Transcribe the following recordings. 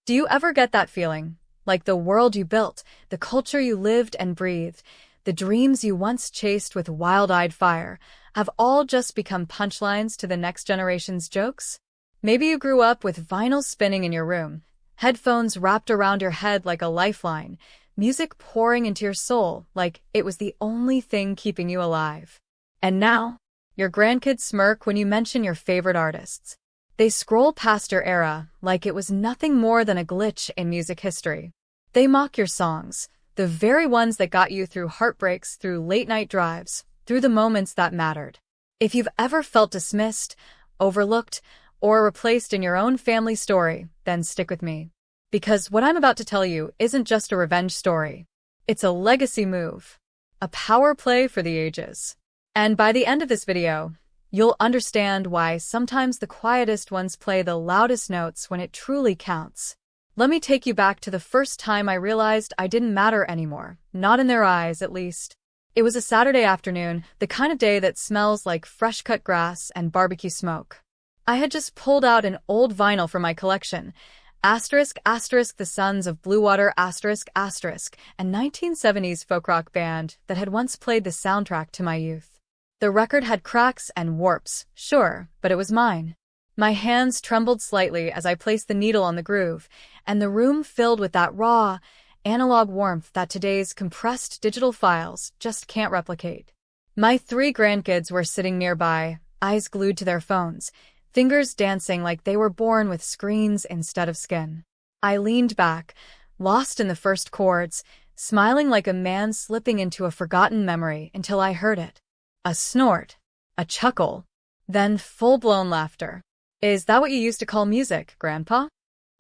Do you ever get that feeling? Like the world you built, the culture you lived and breathed, the dreams you once chased with wild-eyed fire, have all just become punchlines to the next generation's jokes? Maybe you grew up with vinyl spinning in your room, headphones wrapped around your head like a lifeline, music pouring into your soul like it was the only thing keeping you alive. And now, your grandkids smirk when you mention your favorite artists. They scroll past your era like it was nothing more than a glitch in music history. They mock your songs, the very ones that got you through heartbreaks, through late-night drives, through the moments that mattered. If you've ever felt dismissed, overlooked, or replaced in your own family story, then stick with me. Because what I'm about to tell you isn't just a revenge story. It's a legacy move. A power play for the ages. And by the end of this video, you'll understand why sometimes the quietest ones play the loudest notes when it truly counts. Let me take you back to the first time I realized I didn't matter anymore, not in their eyes at least. It was a Saturday afternoon, the kind of day that smells like fresh-cut grass and barbecue smoke. I had just pulled out an old vinyl from my collection, ****, The Sons of Bluewater, ****, a 1970s folk rock band that had once played the soundtrack to my youth. The record had cracks and warps, sure, but it was mine. My hands trembled slightly as I placed the needle on the groove, and the room filled with that raw, analog warmth that today's compressed digital files just can't replicate. My 3 grandkids were sitting nearby, eyes glued to their phones, fingers dancing like they were born with screens instead of skin. I leaned back, lost in the first chords, smiling like a man slipping into a forgotten memory until I heard it. A snort, a chuckle, then full-blown laughter. Is that what you used to call music, Grandpa?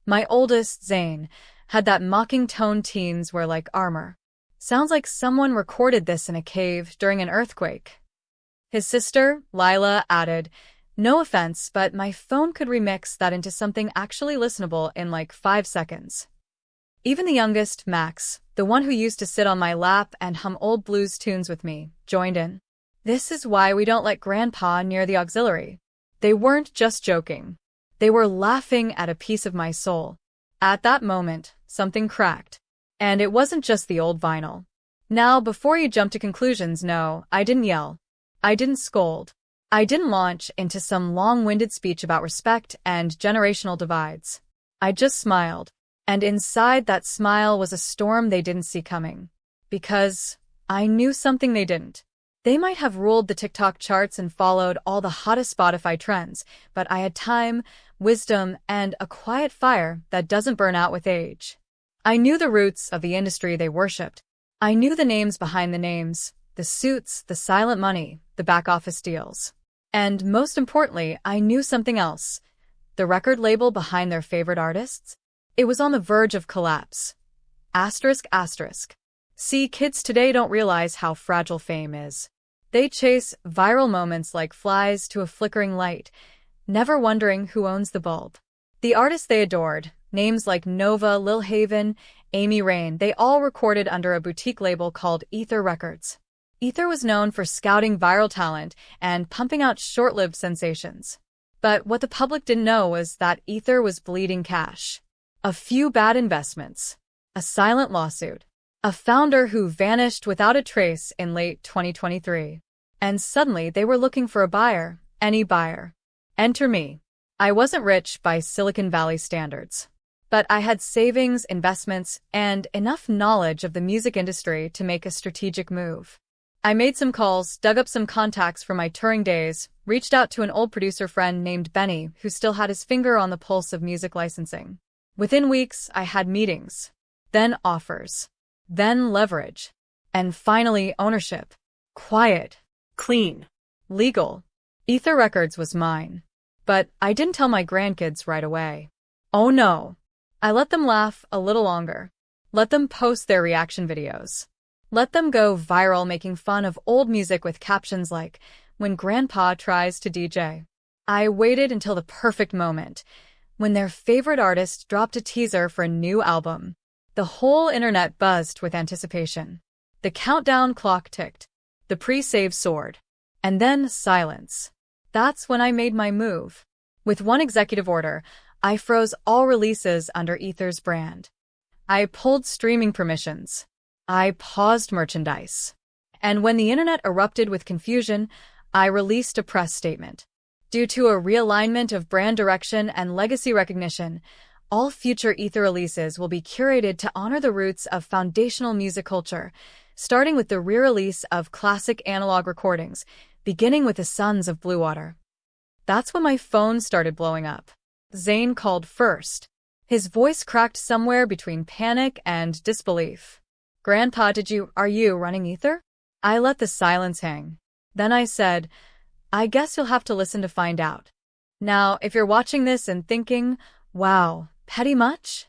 My oldest, Zane, had that mocking tone teens wear like armor. Sounds like someone recorded this in a cave during an earthquake. His sister, Lila, added, "No offense, but my phone could remix that into something actually listenable in like 5 seconds." Even the youngest, Max, the one who used to sit on my lap and hum old blues tunes with me, joined in. This is why we don't let Grandpa near the auxiliary. They weren't just joking. They were laughing at a piece of my soul. At that moment, something cracked. And it wasn't just the old vinyl. Now, before you jump to conclusions, no, I didn't yell. I didn't scold. I didn't launch into some long-winded speech about respect and generational divides. I just smiled. And inside that smile was a storm they didn't see coming. Because I knew something they didn't. They might have ruled the TikTok charts and followed all the hottest Spotify trends, but I had time, wisdom, and a quiet fire that doesn't burn out with age. I knew the roots of the industry they worshipped. I knew the names behind the names, the suits, the silent money, the back-office deals. And most importantly, I knew something else. The record label behind their favorite artists? It was on the verge of collapse. ****. See, kids today don't realize how fragile fame is. They chase viral moments like flies to a flickering light, never wondering who owns the bulb. The artists they adored, names like Nova, Lil Haven, Amy Rain, they all recorded under a boutique label called Ether Records. Ether was known for scouting viral talent and pumping out short-lived sensations. But what the public didn't know was that Ether was bleeding cash. A few bad investments. A silent lawsuit. A founder who vanished without a trace in late 2023. And suddenly they were looking for a buyer, any buyer. Enter me. I wasn't rich by Silicon Valley standards. But I had savings, investments, and enough knowledge of the music industry to make a strategic move. I made some calls, dug up some contacts from my touring days, reached out to an old producer friend named Benny who still had his finger on the pulse of music licensing. Within weeks, I had meetings. Then offers. Then leverage. And finally, ownership. Quiet. Clean. Legal. Ether Records was mine. But I didn't tell my grandkids right away. Oh no. I let them laugh a little longer. Let them post their reaction videos. Let them go viral making fun of old music with captions like, "When Grandpa tries to DJ." I waited until the perfect moment, when their favorite artist dropped a teaser for a new album. The whole internet buzzed with anticipation. The countdown clock ticked. The pre-save soared. And then silence. That's when I made my move. With one executive order, I froze all releases under Ether's brand. I pulled streaming permissions. I paused merchandise. And when the internet erupted with confusion, I released a press statement. Due to a realignment of brand direction and legacy recognition, all future Ether releases will be curated to honor the roots of foundational music culture, starting with the re-release of classic analog recordings, beginning with the Sons of Bluewater. That's when my phone started blowing up. Zayn called first. His voice cracked somewhere between panic and disbelief. "Grandpa, are you running Ether?" I let the silence hang. Then I said, "I guess you'll have to listen to find out." Now, if you're watching this and thinking, "Wow, petty much?"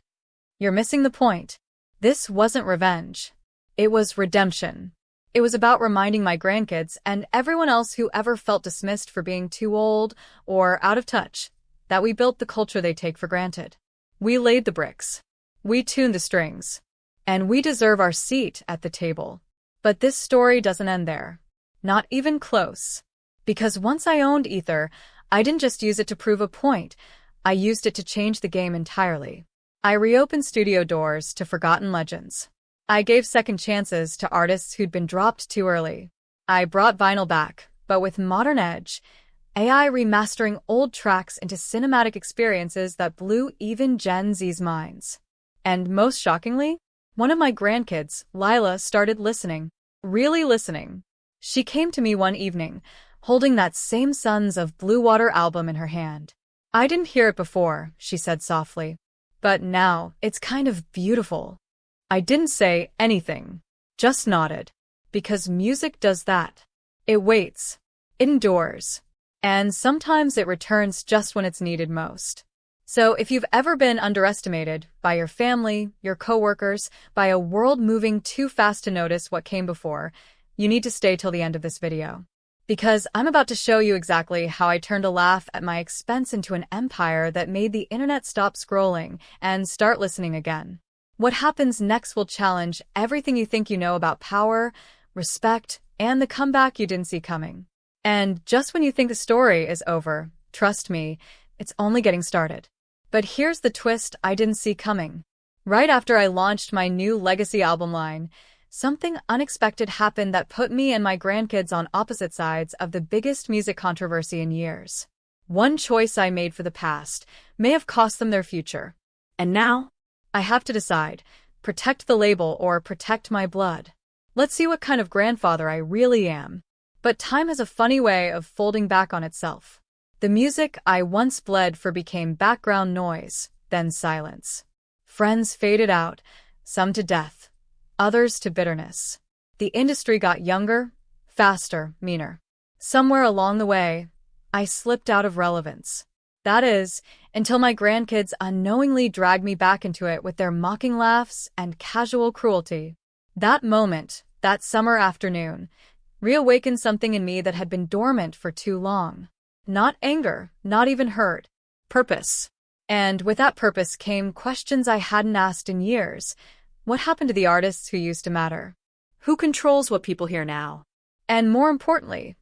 You're missing the point. This wasn't revenge. It was redemption. It was about reminding my grandkids and everyone else who ever felt dismissed for being too old or out of touch that we built the culture they take for granted. We laid the bricks. We tuned the strings. And we deserve our seat at the table. But this story doesn't end there. Not even close. Because once I owned Ether, I didn't just use it to prove a point. I used it to change the game entirely. I reopened studio doors to forgotten legends. I gave second chances to artists who'd been dropped too early. I brought vinyl back, but with modern edge, AI remastering old tracks into cinematic experiences that blew even Gen Z's minds. And most shockingly, one of my grandkids, Lila, started listening. Really listening. She came to me one evening, holding that same Sons of Bluewater album in her hand. "I didn't hear it before," she said softly. "But now, it's kind of beautiful." I didn't say anything, just nodded. Because music does that. It waits. It endures. And sometimes it returns just when it's needed most. So if you've ever been underestimated by your family, your coworkers, by a world moving too fast to notice what came before, you need to stay till the end of this video. Because I'm about to show you exactly how I turned a laugh at my expense into an empire that made the internet stop scrolling and start listening again. What happens next will challenge everything you think you know about power, respect, and the comeback you didn't see coming. And just when you think the story is over, trust me, it's only getting started. But here's the twist I didn't see coming. Right after I launched my new legacy album line, something unexpected happened that put me and my grandkids on opposite sides of the biggest music controversy in years. One choice I made for the past may have cost them their future. And now, I have to decide, protect the label or protect my blood. Let's see what kind of grandfather I really am. But time has a funny way of folding back on itself. The music I once bled for became background noise, then silence. Friends faded out, some to death, others to bitterness. The industry got younger, faster, meaner. Somewhere along the way, I slipped out of relevance. That is, until my grandkids unknowingly dragged me back into it with their mocking laughs and casual cruelty. That moment, that summer afternoon, reawakened something in me that had been dormant for too long. Not anger, not even hurt. Purpose. And with that purpose came questions I hadn't asked in years. What happened to the artists who used to matter? Who controls what people hear now? And more importantly,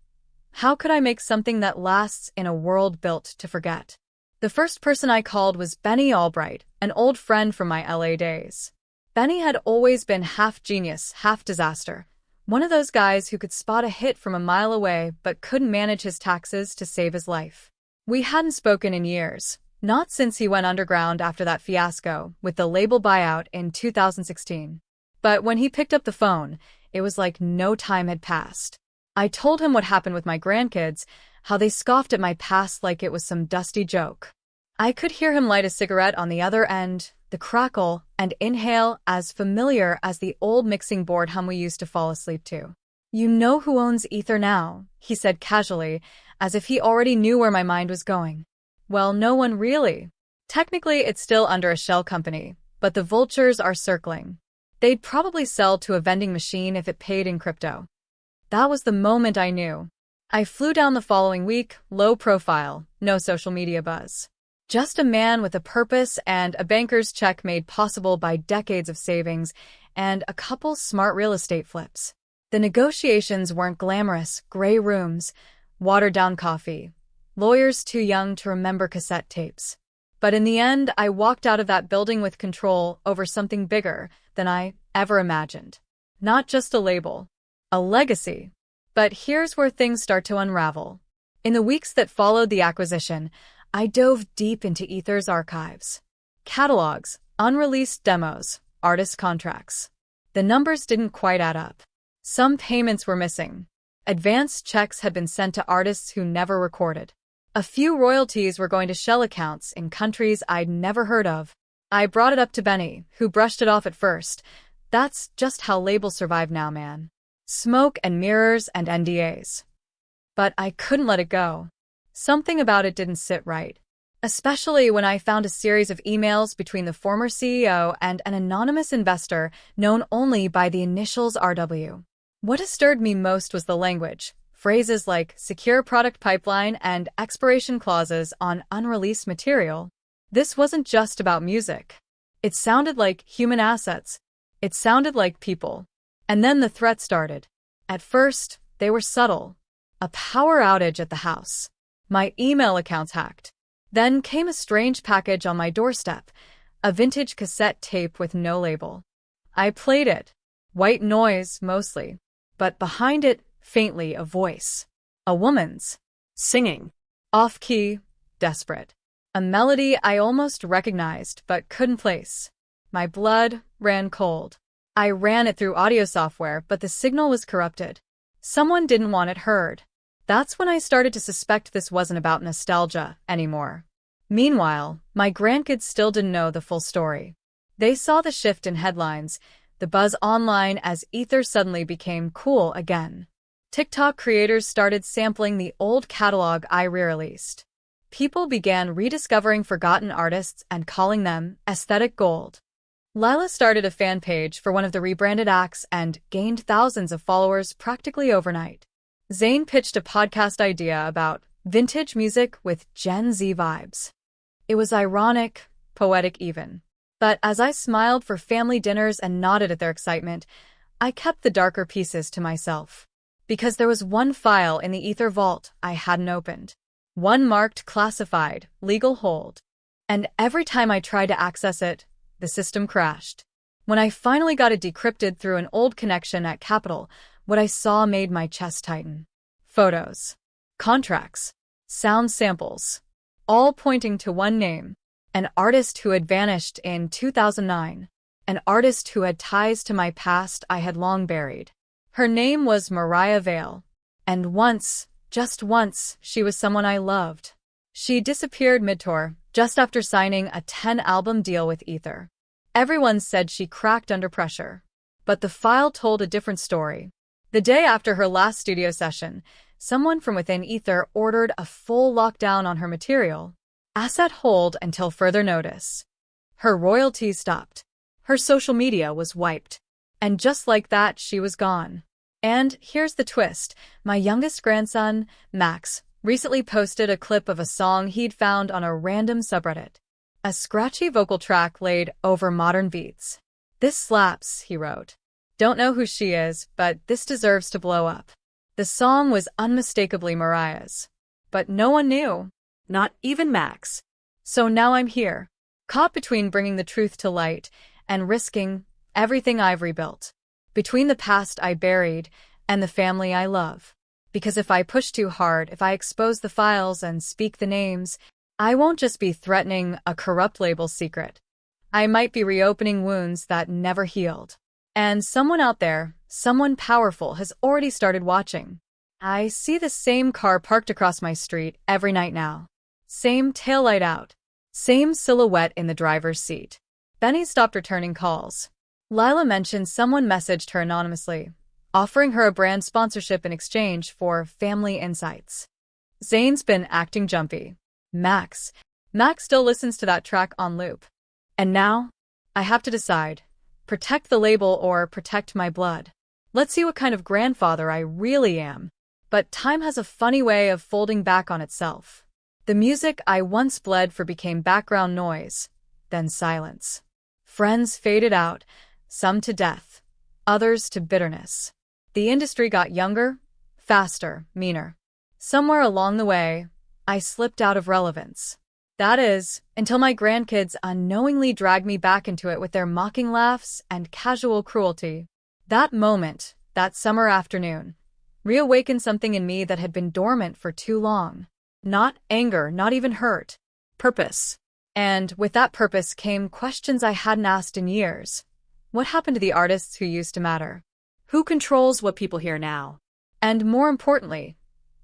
how could I make something that lasts in a world built to forget? The first person I called was Benny Albright, an old friend from my LA days. Benny had always been half genius, half disaster. One of those guys who could spot a hit from a mile away but couldn't manage his taxes to save his life. We hadn't spoken in years, not since he went underground after that fiasco with the label buyout in 2016. But when he picked up the phone, it was like no time had passed. I told him what happened with my grandkids, how they scoffed at my past like it was some dusty joke. I could hear him light a cigarette on the other end, the crackle and inhale as familiar as the old mixing board hum we used to fall asleep to. "You know who owns Ether now," he said casually, as if he already knew where my mind was going. "Well, no one really. Technically, it's still under a shell company, but the vultures are circling. They'd probably sell to a vending machine if it paid in crypto." That was the moment I knew. I flew down the following week, low profile, no social media buzz. Just a man with a purpose and a banker's check made possible by decades of savings and a couple smart real estate flips. The negotiations weren't glamorous, gray rooms, watered-down coffee, lawyers too young to remember cassette tapes. But in the end, I walked out of that building with control over something bigger than I ever imagined. Not just a label, a legacy. But here's where things start to unravel. In the weeks that followed the acquisition, I dove deep into Ether's archives. Catalogs, unreleased demos, artist contracts. The numbers didn't quite add up. Some payments were missing. Advance checks had been sent to artists who never recorded. A few royalties were going to shell accounts in countries I'd never heard of. I brought it up to Benny, who brushed it off at first. That's just how labels survive now, man. Smoke and mirrors and NDAs. But I couldn't let it go. Something about it didn't sit right. Especially when I found a series of emails between the former CEO and an anonymous investor known only by the initials RW. What disturbed me most was the language. Phrases like secure product pipeline and expiration clauses on unreleased material. This wasn't just about music. It sounded like human assets. It sounded like people. And then the threat started. At first, they were subtle. A power outage at the house. My email accounts hacked. Then came a strange package on my doorstep, a vintage cassette tape with no label. I played it. White noise, mostly. But behind it, faintly, a voice. A woman's. Singing. Off-key, desperate. A melody I almost recognized but couldn't place. My blood ran cold. I ran it through audio software, but the signal was corrupted. Someone didn't want it heard. That's when I started to suspect this wasn't about nostalgia anymore. Meanwhile, my grandkids still didn't know the full story. They saw the shift in headlines, the buzz online as Ether suddenly became cool again. TikTok creators started sampling the old catalog I re-released. People began rediscovering forgotten artists and calling them aesthetic gold. Lila started a fan page for one of the rebranded acts and gained thousands of followers practically overnight. Zayn pitched a podcast idea about vintage music with Gen Z vibes. It was ironic, poetic even. But as I smiled for family dinners and nodded at their excitement, I kept the darker pieces to myself. Because there was one file in the Ether vault I hadn't opened. One marked classified, legal hold. And every time I tried to access it, the system crashed. When I finally got it decrypted through an old connection at Capital, what I saw made my chest tighten. Photos, contracts, sound samples, all pointing to one name. An artist who had vanished in 2009. An artist who had ties to my past I had long buried. Her name was Mariah Vale. And once, just once, she was someone I loved. She disappeared mid-tour, just after signing a 10-album deal with Ether. Everyone said she cracked under pressure. But the file told a different story. The day after her last studio session, someone from within Ether ordered a full lockdown on her material. Asset hold until further notice. Her royalties stopped. Her social media was wiped. And just like that, she was gone. And here's the twist. My youngest grandson, Max, recently posted a clip of a song he'd found on a random subreddit. A scratchy vocal track laid over modern beats. "This slaps," he wrote. "Don't know who she is, but this deserves to blow up." The song was unmistakably Mariah's. But no one knew. Not even Max. So now I'm here, caught between bringing the truth to light and risking everything I've rebuilt. Between the past I buried and the family I love. Because if I push too hard, if I expose the files and speak the names, I won't just be threatening a corrupt label's secret. I might be reopening wounds that never healed. And someone out there, someone powerful, has already started watching. I see the same car parked across my street every night now. Same taillight out. Same silhouette in the driver's seat. Benny stopped returning calls. Lila mentioned someone messaged her anonymously, offering her a brand sponsorship in exchange for family insights. Zayn's been acting jumpy. Max still listens to that track on loop. And now, I have to decide, protect the label or protect my blood. Let's see what kind of grandfather I really am. But time has a funny way of folding back on itself. The music I once bled for became background noise, then silence. Friends faded out, some to death, others to bitterness. The industry got younger, faster, meaner. Somewhere along the way, I slipped out of relevance. That is, until my grandkids unknowingly dragged me back into it with their mocking laughs and casual cruelty. That moment, that summer afternoon, reawakened something in me that had been dormant for too long. Not anger, not even hurt. Purpose. And with that purpose came questions I hadn't asked in years. What happened to the artists who used to matter? Who controls what people hear now? And more importantly,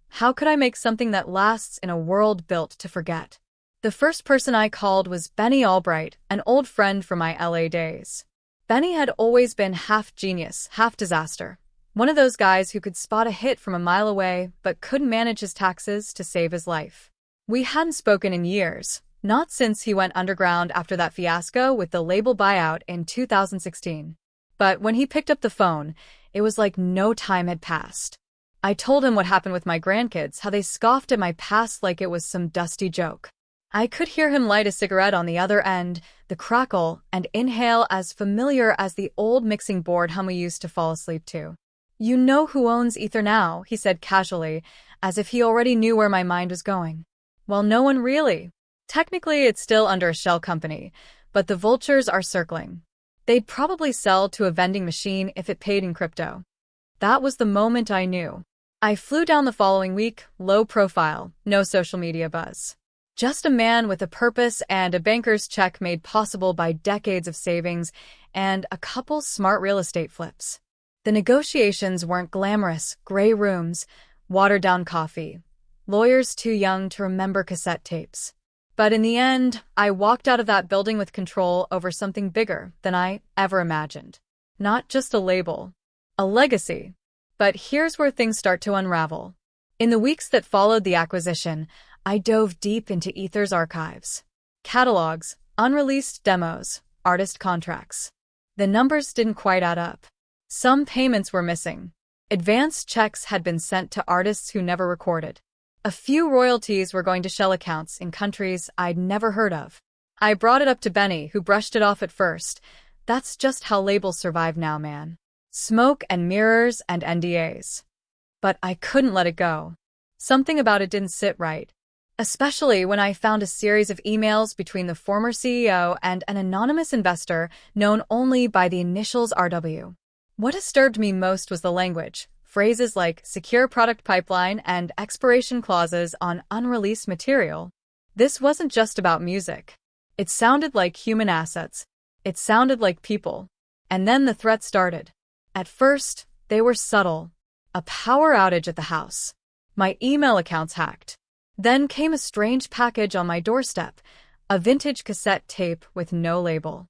how could I make something that lasts in a world built to forget? The first person I called was Benny Albright, an old friend from my LA days. Benny had always been half genius, half disaster. One of those guys who could spot a hit from a mile away but couldn't manage his taxes to save his life. We hadn't spoken in years, not since he went underground after that fiasco with the label buyout in 2016. But when he picked up the phone, it was like no time had passed. I told him what happened with my grandkids, how they scoffed at my past like it was some dusty joke. I could hear him light a cigarette on the other end, the crackle and inhale as familiar as the old mixing board hum we used to fall asleep to. "You know who owns Ether now," he said casually, as if he already knew where my mind was going. "Well, no one really. Technically, it's still under a shell company, but the vultures are circling. They'd probably sell to a vending machine if it paid in crypto." That was the moment I knew. I flew down the following week, low profile, no social media buzz. Just a man with a purpose and a banker's check made possible by decades of savings and a couple smart real estate flips. The negotiations weren't glamorous, gray rooms, watered-down coffee, lawyers too young to remember cassette tapes. But in the end, I walked out of that building with control over something bigger than I ever imagined. Not just a label, a legacy. But here's where things start to unravel. In the weeks that followed the acquisition, I dove deep into Ether's archives. Catalogs, unreleased demos, artist contracts. The numbers didn't quite add up. Some payments were missing. Advanced checks had been sent to artists who never recorded. A few royalties were going to shell accounts in countries I'd never heard of. I brought it up to Benny, who brushed it off at first. "That's just how labels survive now, man. Smoke and mirrors and NDAs." But I couldn't let it go. Something about it didn't sit right. Especially when I found a series of emails between the former CEO and an anonymous investor known only by the initials RW. What disturbed me most was the language. Phrases like secure product pipeline and expiration clauses on unreleased material. This wasn't just about music. It sounded like human assets. It sounded like people. And then the threat started. At first, they were subtle. A power outage at the house. My email accounts hacked. Then came a strange package on my doorstep, a vintage cassette tape with no label.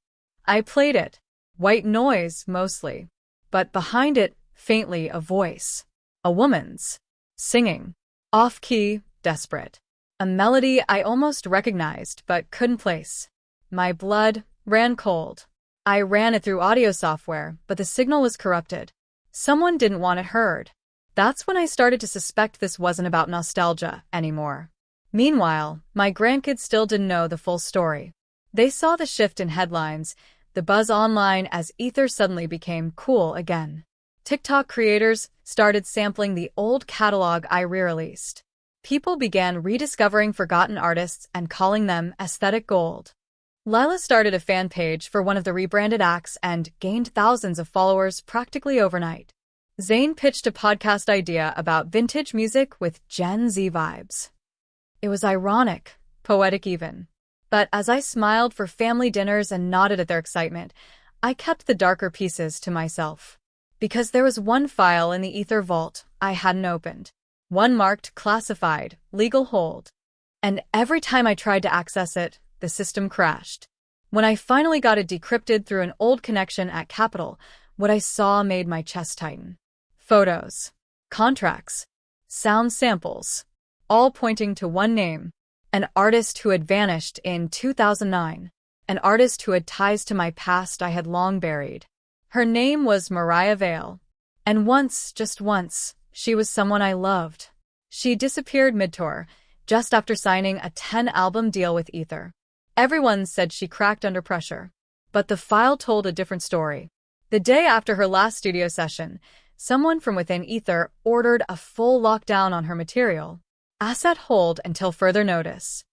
I played it. White noise, mostly. But behind it, faintly, a voice. A woman's. Singing. Off-key, desperate. A melody I almost recognized but couldn't place. My blood ran cold. I ran it through audio software, but the signal was corrupted. Someone didn't want it heard. That's when I started to suspect this wasn't about nostalgia anymore. Meanwhile, my grandkids still didn't know the full story. They saw the shift in headlines, the buzz online as Ether suddenly became cool again. TikTok creators started sampling the old catalog I re-released. People began rediscovering forgotten artists and calling them aesthetic gold. Lila started a fan page for one of the rebranded acts and gained thousands of followers practically overnight. Zayn pitched a podcast idea about vintage music with Gen Z vibes. It was ironic, poetic even. But as I smiled for family dinners and nodded at their excitement, I kept the darker pieces to myself. Because there was one file in the Ether vault I hadn't opened. One marked classified, legal hold. And every time I tried to access it, the system crashed. When I finally got it decrypted through an old connection at Capitol, what I saw made my chest tighten. Photos, contracts, sound samples, all pointing to one name, an artist who had vanished in 2009, an artist who had ties to my past I had long buried. Her name was Mariah Vale, and once, just once, she was someone I loved. She disappeared mid-tour, just after signing a 10-album deal with Ether. Everyone said she cracked under pressure, but the file told a different story. The day after her last studio session, someone from within Ether ordered a full lockdown on her material. Asset hold until further notice.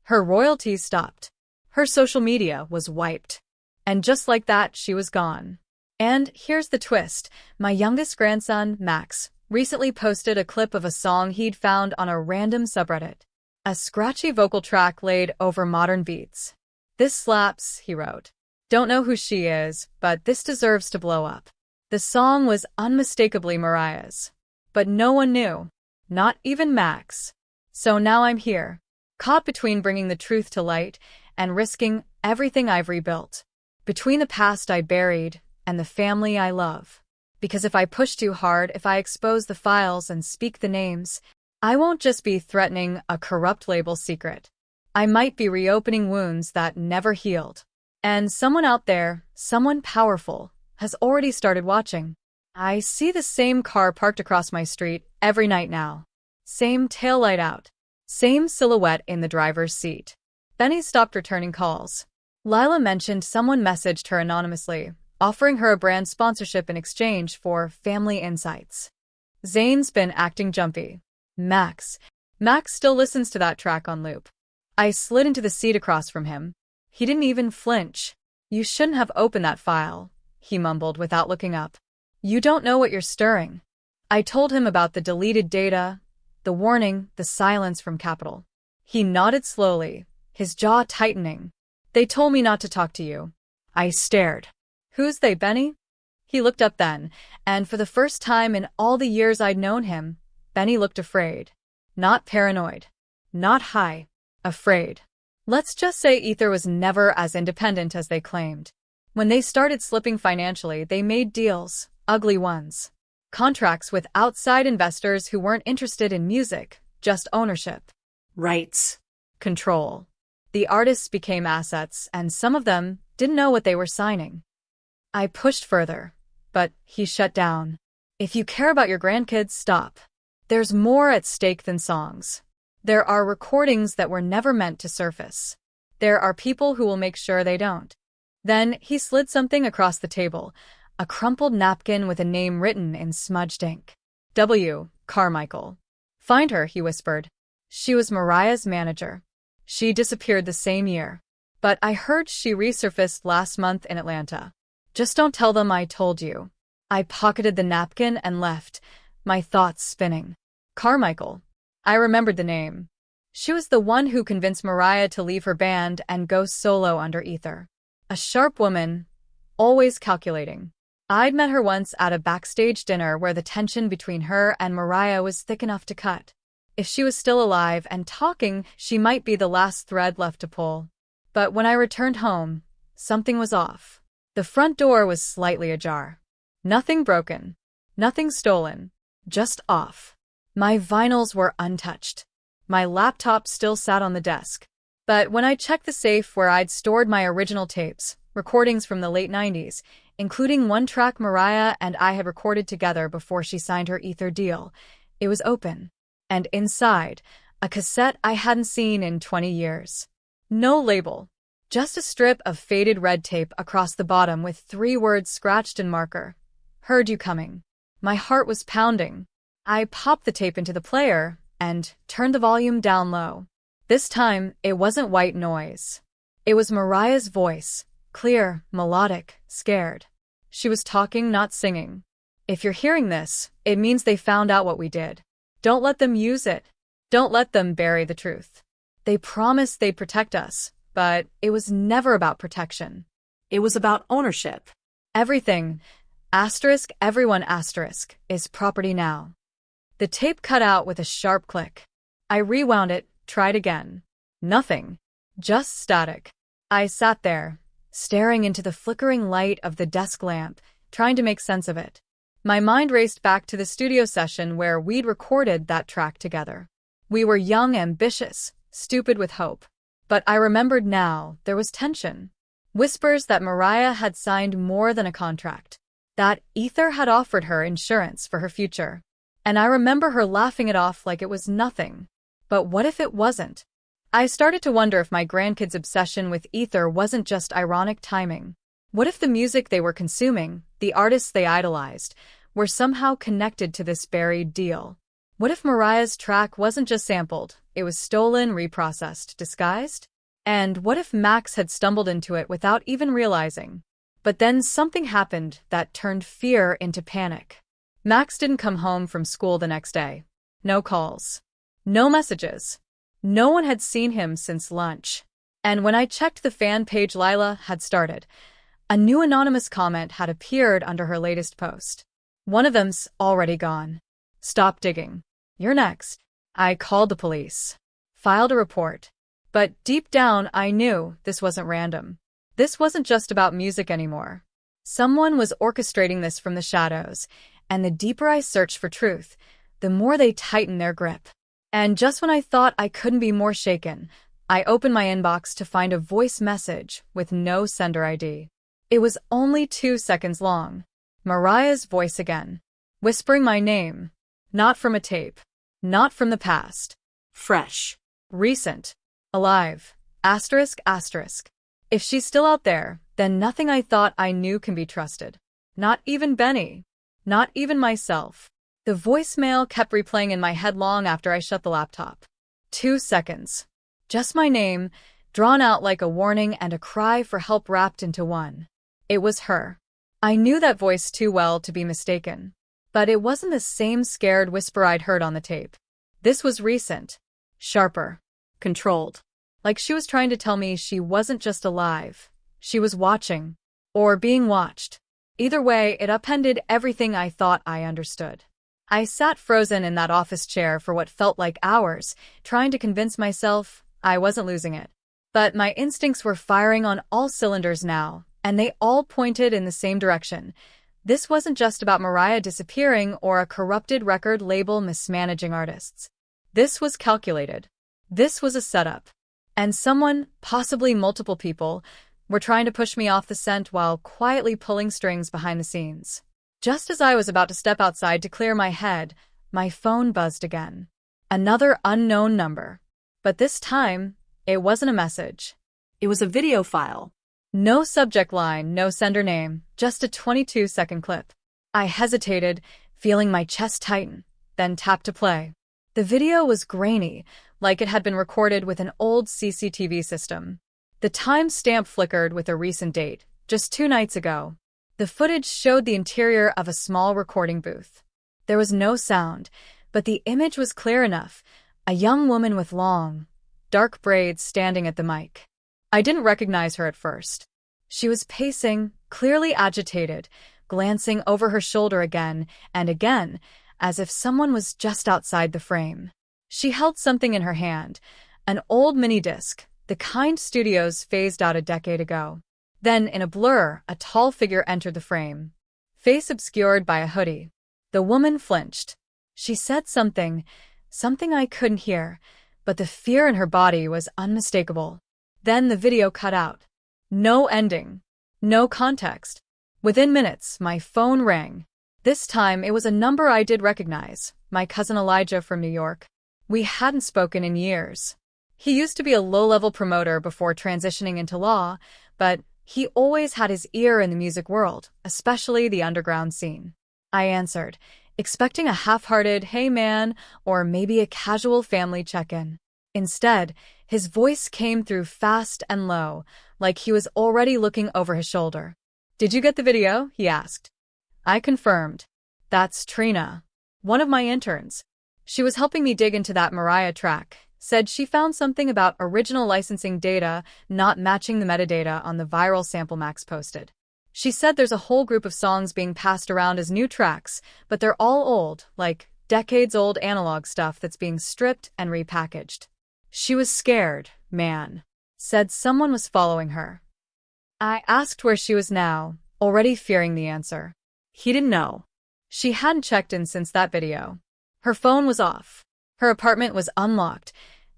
Her royalties stopped. Her social media was wiped. And just like that, she was gone. And here's the twist. My youngest grandson, Max, recently posted a clip of a song he'd found on a random subreddit. A scratchy vocal track laid over modern beats. "This slaps," he wrote. "Don't know who she is, but this deserves to blow up." The song was unmistakably Mariah's. But no one knew. Not even Max. So now I'm here, caught between bringing the truth to light and risking everything I've rebuilt. Between the past I buried and the family I love. Because if I push too hard, if I expose the files and speak the names, I won't just be threatening a corrupt label secret. I might be reopening wounds that never healed. And someone out there, someone powerful, has already started watching. I see the same car parked across my street every night now. Same taillight out. Same silhouette in the driver's seat. Benny stopped returning calls. Lila mentioned someone messaged her anonymously, offering her a brand sponsorship in exchange for family insights. Zane's been acting jumpy. Max still listens to that track on loop. I slid into the seat across from him. He didn't even flinch. "You shouldn't have opened that file," he mumbled without looking up. "You don't know what you're stirring." I told him about the deleted data, the warning, the silence from Capital. He nodded slowly, his jaw tightening. "They told me not to talk to you." I stared. "Who's they, Benny?" He looked up then, and for the first time in all the years I'd known him, Benny looked afraid. Not paranoid. Not high. Afraid. Let's just say Ether was never as independent as they claimed. When they started slipping financially, they made deals, ugly ones. Contracts with outside investors who weren't interested in music, just ownership. Rights. Control. The artists became assets, and some of them didn't know what they were signing. I pushed further, but he shut down. "If you care about your grandkids, stop. There's more at stake than songs. There are recordings that were never meant to surface. There are people who will make sure they don't." Then he slid something across the table, a crumpled napkin with a name written in smudged ink. "W. Carmichael. Find her," he whispered. "She was Mariah's manager. She disappeared the same year. But I heard she resurfaced last month in Atlanta. Just don't tell them I told you." I pocketed the napkin and left, my thoughts spinning. Carmichael. I remembered the name. She was the one who convinced Mariah to leave her band and go solo under Ether. A sharp woman, always calculating. I'd met her once at a backstage dinner where the tension between her and Mariah was thick enough to cut. If she was still alive and talking, she might be the last thread left to pull. But when I returned home, something was off. The front door was slightly ajar. Nothing broken. Nothing stolen. Just off. My vinyls were untouched. My laptop still sat on the desk. But when I checked the safe where I'd stored my original tapes, recordings from the late 90s, including one track Mariah and I had recorded together before she signed her Ether deal, it was open. And inside, a cassette I hadn't seen in 20 years. No label. Just a strip of faded red tape across the bottom with 3 words scratched in marker. "Heard you coming." My heart was pounding. I popped the tape into the player and turned the volume down low. This time, it wasn't white noise. It was Mariah's voice, clear, melodic, scared. She was talking, not singing. "If you're hearing this, it means they found out what we did. Don't let them use it. Don't let them bury the truth. They promised they'd protect us, but it was never about protection. It was about ownership. Everything, everyone is property now." The tape cut out with a sharp click. I rewound it, tried again. Nothing. Just static. I sat there, staring into the flickering light of the desk lamp, trying to make sense of it. My mind raced back to the studio session where we'd recorded that track together. We were young, ambitious, stupid with hope. But I remembered now there was tension. Whispers that Mariah had signed more than a contract. That Ether had offered her insurance for her future. And I remember her laughing it off like it was nothing. But what if it wasn't? I started to wonder if my grandkids' obsession with Ether wasn't just ironic timing. What if the music they were consuming, the artists they idolized, were somehow connected to this buried deal? What if Mariah's track wasn't just sampled, it was stolen, reprocessed, disguised? And what if Max had stumbled into it without even realizing? But then something happened that turned fear into panic. Max didn't come home from school the next day. No calls. No messages. No one had seen him since lunch. And when I checked the fan page Lila had started, a new anonymous comment had appeared under her latest post. One of them's already gone. Stop digging. You're next. I called the police. Filed a report. But deep down, I knew this wasn't random. This wasn't just about music anymore. Someone was orchestrating this from the shadows, and the deeper I searched for truth, the more they tightened their grip. And just when I thought I couldn't be more shaken, I opened my inbox to find a voice message with no sender ID. It was only 2 seconds long. Mariah's voice again, whispering my name. Not from a tape. Not from the past. Fresh. Recent. Alive. Asterisk, asterisk. If she's still out there, then nothing I thought I knew can be trusted. Not even Benny. Not even myself. The voicemail kept replaying in my head long after I shut the laptop. 2 seconds. Just my name, drawn out like a warning and a cry for help wrapped into one. It was her. I knew that voice too well to be mistaken. But it wasn't the same scared whisper I'd heard on the tape. This was recent. Sharper. Controlled. Like she was trying to tell me she wasn't just alive. She was watching. Or being watched. Either way, it upended everything I thought I understood. I sat frozen in that office chair for what felt like hours, trying to convince myself I wasn't losing it. But my instincts were firing on all cylinders now, and they all pointed in the same direction. This wasn't just about Mariah disappearing or a corrupted record label mismanaging artists. This was calculated. This was a setup. And someone, possibly multiple people, were trying to push me off the scent while quietly pulling strings behind the scenes. Just as I was about to step outside to clear my head, my phone buzzed again. Another unknown number. But this time, it wasn't a message. It was a video file. No subject line, no sender name, just a 22-second clip. I hesitated, feeling my chest tighten, then tapped to play. The video was grainy, like it had been recorded with an old CCTV system. The timestamp flickered with a recent date, just 2 nights ago. The footage showed the interior of a small recording booth. There was no sound, but the image was clear enough. A young woman with long, dark braids standing at the mic. I didn't recognize her at first. She was pacing, clearly agitated, glancing over her shoulder again and again, as if someone was just outside the frame. She held something in her hand, an old mini-disc, the kind studios phased out a decade ago. Then, in a blur, a tall figure entered the frame, face obscured by a hoodie. The woman flinched. She said something I couldn't hear, but the fear in her body was unmistakable. Then the video cut out. No ending. No context. Within minutes, my phone rang. This time, it was a number I did recognize, my cousin Elijah from New York. We hadn't spoken in years. He used to be a low-level promoter before transitioning into law, but he always had his ear in the music world, especially the underground scene. I answered, expecting a half-hearted, "Hey man," or maybe a casual family check-in. Instead, his voice came through fast and low, like he was already looking over his shoulder. "Did you get the video?" he asked. I confirmed. "That's Trina, one of my interns. She was helping me dig into that Mariah track. Said she found something about original licensing data not matching the metadata on the viral sample Max posted. She said there's a whole group of songs being passed around as new tracks, but they're all old, like decades-old analog stuff that's being stripped and repackaged. She was scared, man. Said someone was following her. I asked where she was now, already fearing the answer. He didn't know. She hadn't checked in since that video. Her phone was off. Her apartment was unlocked.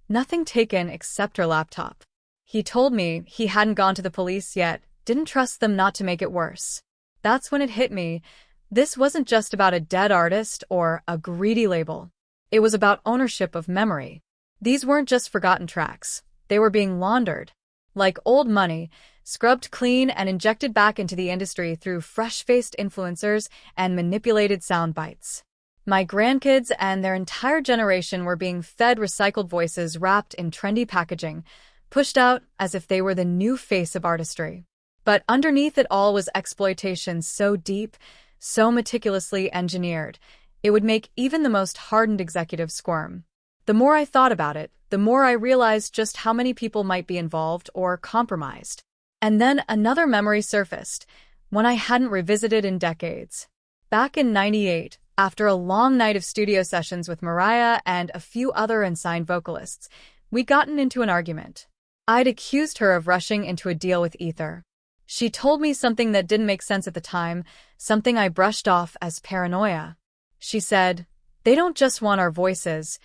Nothing taken except her laptop. He told me he hadn't gone to the police yet, didn't trust them not to make it worse. That's when it hit me. This wasn't just about a dead artist or a greedy label. It was about ownership of memory. These weren't just forgotten tracks. They were being laundered. Like old money, scrubbed clean and injected back into the industry through fresh-faced influencers and manipulated sound bites. My grandkids and their entire generation were being fed recycled voices wrapped in trendy packaging, pushed out as if they were the new face of artistry. But underneath it all was exploitation so deep, so meticulously engineered, it would make even the most hardened executive squirm. The more I thought about it, the more I realized just how many people might be involved or compromised. And then another memory surfaced, one I hadn't revisited in decades. Back in '98, after a long night of studio sessions with Mariah and a few other unsigned vocalists, we'd gotten into an argument. I'd accused her of rushing into a deal with Ether. She told me something that didn't make sense at the time, something I brushed off as paranoia. She said, "They don't just want our voices,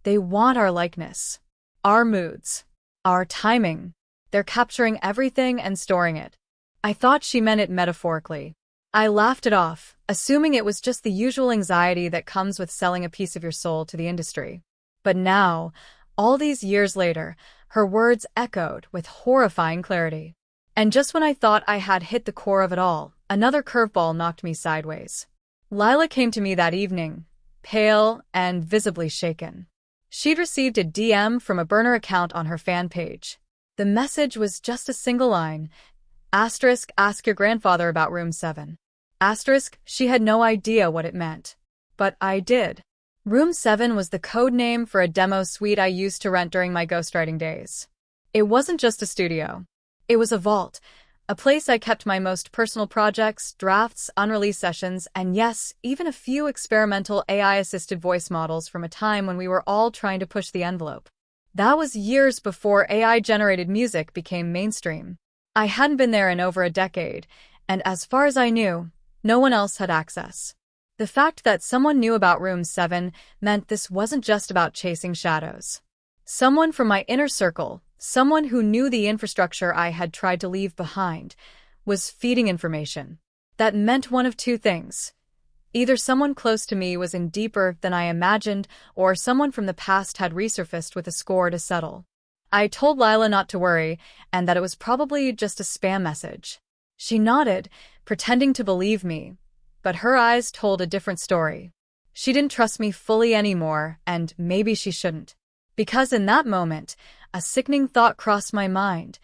they want our likeness, our moods, our timing. They're capturing everything and storing it." I thought she meant it metaphorically. I laughed it off, assuming it was just the usual anxiety that comes with selling a piece of your soul to the industry. But now, all these years later, her words echoed with horrifying clarity. And just when I thought I had hit the core of it all, another curveball knocked me sideways. Lila came to me that evening, pale and visibly shaken. She'd received a DM from a burner account on her fan page. The message was just a single line, *, ask your grandfather about room 7. *, she had no idea what it meant. But I did. Room 7 was the code name for a demo suite I used to rent during my ghostwriting days. It wasn't just a studio. It was a vault, a place I kept my most personal projects, drafts, unreleased sessions, and yes, even a few experimental AI-assisted voice models from a time when we were all trying to push the envelope. That was years before AI-generated music became mainstream. I hadn't been there in over a decade, and as far as I knew, no one else had access. The fact that someone knew about Room 7 meant this wasn't just about chasing shadows. Someone from my inner circle, someone who knew the infrastructure I had tried to leave behind, was feeding information. That meant one of two things. Either someone close to me was in deeper than I imagined, or someone from the past had resurfaced with a score to settle. I told Lila not to worry, and that it was probably just a spam message. She nodded, pretending to believe me, but her eyes told a different story. She didn't trust me fully anymore, and maybe she shouldn't. Because in that moment, a sickening thought crossed my mind.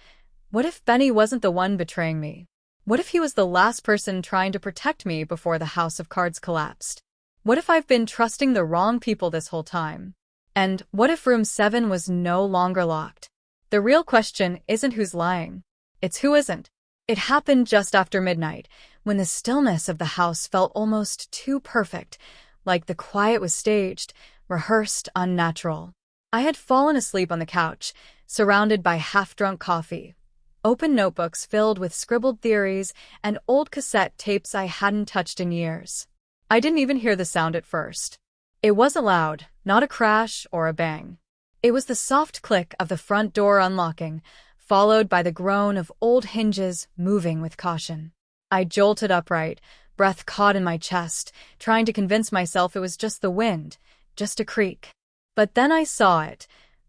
What if Benny wasn't the one betraying me? What if he was the last person trying to protect me before the house of cards collapsed? What if I've been trusting the wrong people this whole time? And what if Room 7 was no longer locked? The real question isn't who's lying. It's who isn't. It happened just after midnight, when the stillness of the house felt almost too perfect, like the quiet was staged, rehearsed, unnatural. I had fallen asleep on the couch, surrounded by half-drunk coffee, open notebooks filled with scribbled theories, and old cassette tapes I hadn't touched in years. I didn't even hear the sound at first. It wasn't loud, not a crash or a bang. It was the soft click of the front door unlocking, followed by the groan of old hinges moving with caution. I jolted upright, breath caught in my chest, trying to convince myself it was just the wind, just a creak. But then I saw it,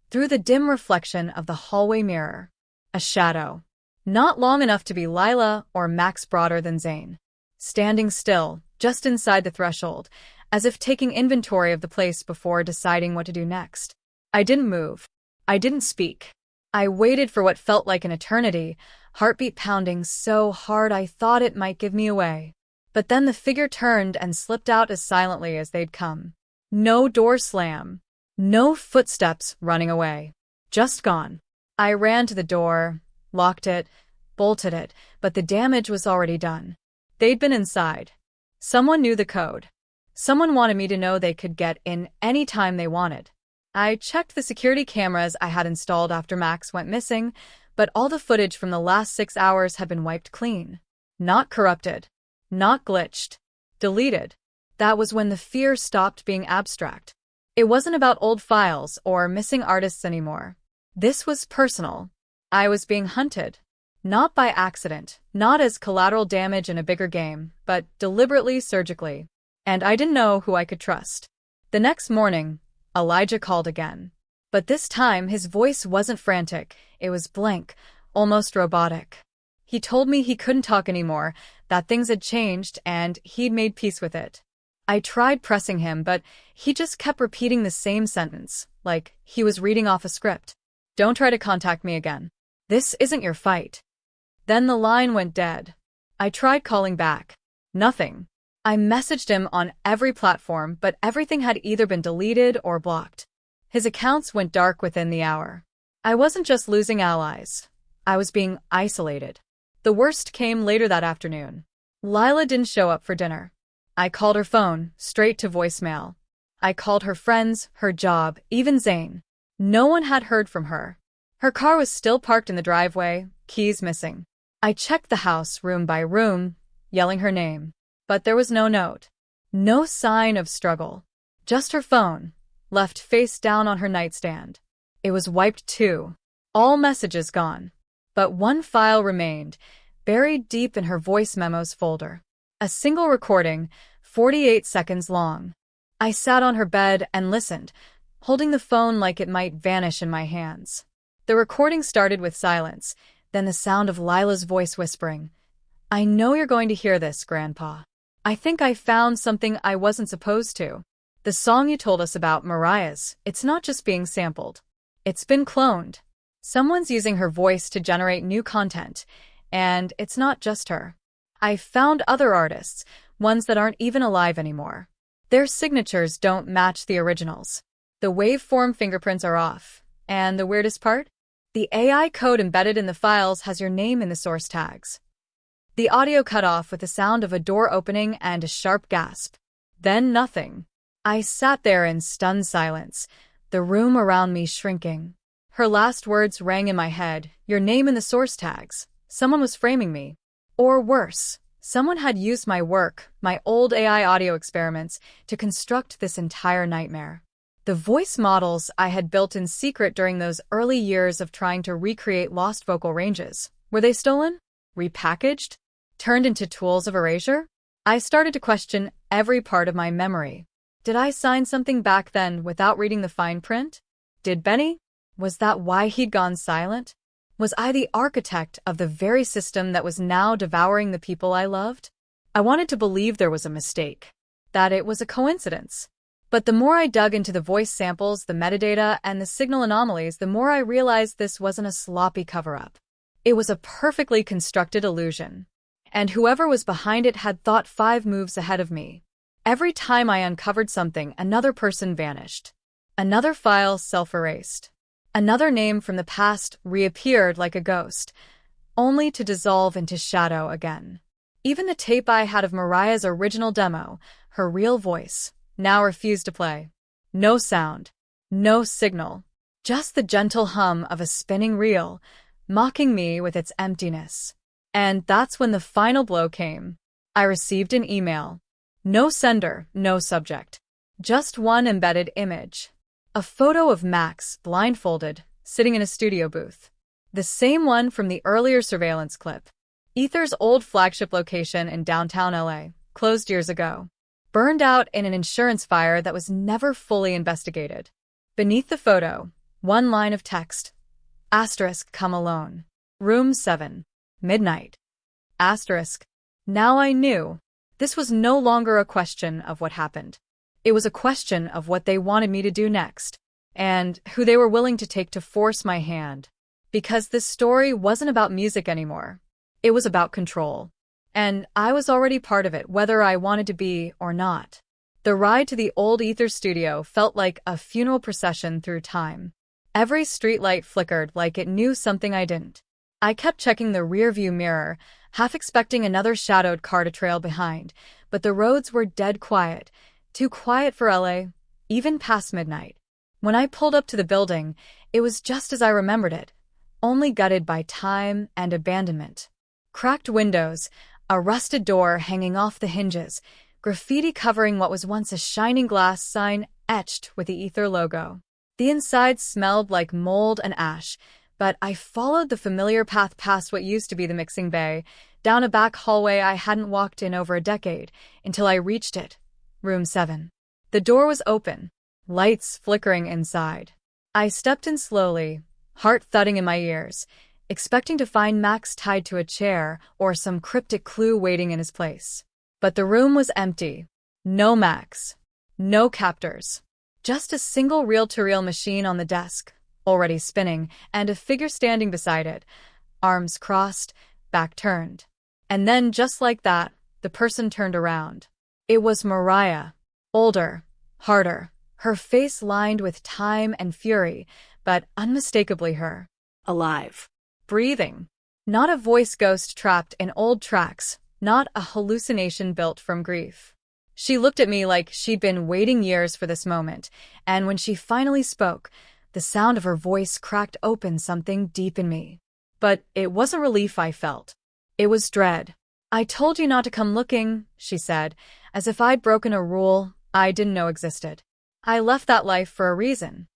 through the dim reflection of the hallway mirror. A shadow. Not long enough to be Lila or Max broader than Zane. Standing still, just inside the threshold, as if taking inventory of the place before deciding what to do next. I didn't move. I didn't speak. I waited for what felt like an eternity, heartbeat pounding so hard I thought it might give me away. But then the figure turned and slipped out as silently as they'd come. No door slam. No footsteps running away. Just gone. I ran to the door, locked it, bolted it, but the damage was already done. They'd been inside. Someone knew the code. Someone wanted me to know they could get in any time they wanted. I checked the security cameras I had installed after Max went missing, but all the footage from the last 6 hours had been wiped clean. Not corrupted. Not glitched. Deleted. That was when the fear stopped being abstract. It wasn't about old files or missing artists anymore. This was personal. I was being hunted. Not by accident, not as collateral damage in a bigger game, but deliberately, surgically. And I didn't know who I could trust. The next morning, Elijah called again. But this time, his voice wasn't frantic. It was blank, almost robotic. He told me he couldn't talk anymore, that things had changed, and he'd made peace with it. I tried pressing him, but he just kept repeating the same sentence, like he was reading off a script. Don't try to contact me again. This isn't your fight. Then the line went dead. I tried calling back. Nothing. I messaged him on every platform, but everything had either been deleted or blocked. His accounts went dark within the hour. I wasn't just losing allies. I was being isolated. The worst came later that afternoon. Lila didn't show up for dinner. I called her phone, straight to voicemail. I called her friends, her job, even Zane. No one had heard from her. Her car was still parked in the driveway, keys missing. I checked the house room by room, yelling her name. But there was no note. No sign of struggle. Just her phone, left face down on her nightstand. It was wiped too. All messages gone. But one file remained, buried deep in her voice memos folder. A single recording, 48 seconds long. I sat on her bed and listened, holding the phone like it might vanish in my hands. The recording started with silence, then the sound of Lila's voice whispering, "I know you're going to hear this, Grandpa. I think I found something I wasn't supposed to. The song you told us about, Mariah's, it's not just being sampled. It's been cloned. Someone's using her voice to generate new content, and it's not just her. I found other artists, ones that aren't even alive anymore. Their signatures don't match the originals. The waveform fingerprints are off. And the weirdest part? The AI code embedded in the files has your name in the source tags." The audio cut off with the sound of a door opening and a sharp gasp. Then nothing. I sat there in stunned silence, the room around me shrinking. Her last words rang in my head, "Your name in the source tags. Someone was framing me." Or worse, someone had used my work, my old AI audio experiments, to construct this entire nightmare. The voice models I had built in secret during those early years of trying to recreate lost vocal ranges, were they stolen? Repackaged? Turned into tools of erasure? I started to question every part of my memory. Did I sign something back then without reading the fine print? Did Benny? Was that why he'd gone silent? Was I the architect of the very system that was now devouring the people I loved? I wanted to believe there was a mistake, that it was a coincidence. But the more I dug into the voice samples, the metadata, and the signal anomalies, the more I realized this wasn't a sloppy cover-up. It was a perfectly constructed illusion. And whoever was behind it had thought 5 moves ahead of me. Every time I uncovered something, another person vanished. Another file self-erased. Another name from the past reappeared like a ghost, only to dissolve into shadow again. Even the tape I had of Mariah's original demo, her real voice, now refused to play. No sound, no signal, just the gentle hum of a spinning reel, mocking me with its emptiness. And that's when the final blow came. I received an email. No sender, no subject. Just one embedded image. A photo of Max, blindfolded, sitting in a studio booth. The same one from the earlier surveillance clip. Ether's old flagship location in downtown LA, closed years ago. Burned out in an insurance fire that was never fully investigated. Beneath the photo, one line of text. Asterisk, come alone. Room 7. Midnight. Asterisk. Now I knew. This was no longer a question of what happened. It was a question of what they wanted me to do next, and who they were willing to take to force my hand. Because this story wasn't about music anymore. It was about control. And I was already part of it, whether I wanted to be or not. The ride to the old Ether studio felt like a funeral procession through time. Every streetlight flickered like it knew something I didn't. I kept checking the rearview mirror, half expecting another shadowed car to trail behind, but the roads were dead quiet. Too quiet for LA, even past midnight. When I pulled up to the building, it was just as I remembered it, only gutted by time and abandonment. Cracked windows, a rusted door hanging off the hinges, graffiti covering what was once a shining glass sign etched with the Ether logo. The inside smelled like mold and ash, but I followed the familiar path past what used to be the mixing bay, down a back hallway I hadn't walked in over a decade, until I reached it. Room 7. The door was open, lights flickering inside. I stepped in slowly, heart thudding in my ears, expecting to find Max tied to a chair or some cryptic clue waiting in his place. But the room was empty. No Macs. No captors. Just a single reel-to-reel machine on the desk, already spinning, and a figure standing beside it, arms crossed, back turned. And then, just like that, the person turned around. It was Mariah. Older, harder, her face lined with time and fury, but unmistakably her. Alive. Breathing. Not a voice ghost trapped in old tracks, not a hallucination built from grief. She looked at me like she'd been waiting years for this moment, and when she finally spoke, the sound of her voice cracked open something deep in me. But it wasn't relief I felt. It was dread. "I told you not to come looking," she said, as if I'd broken a rule I didn't know existed. "I left that life for a reason."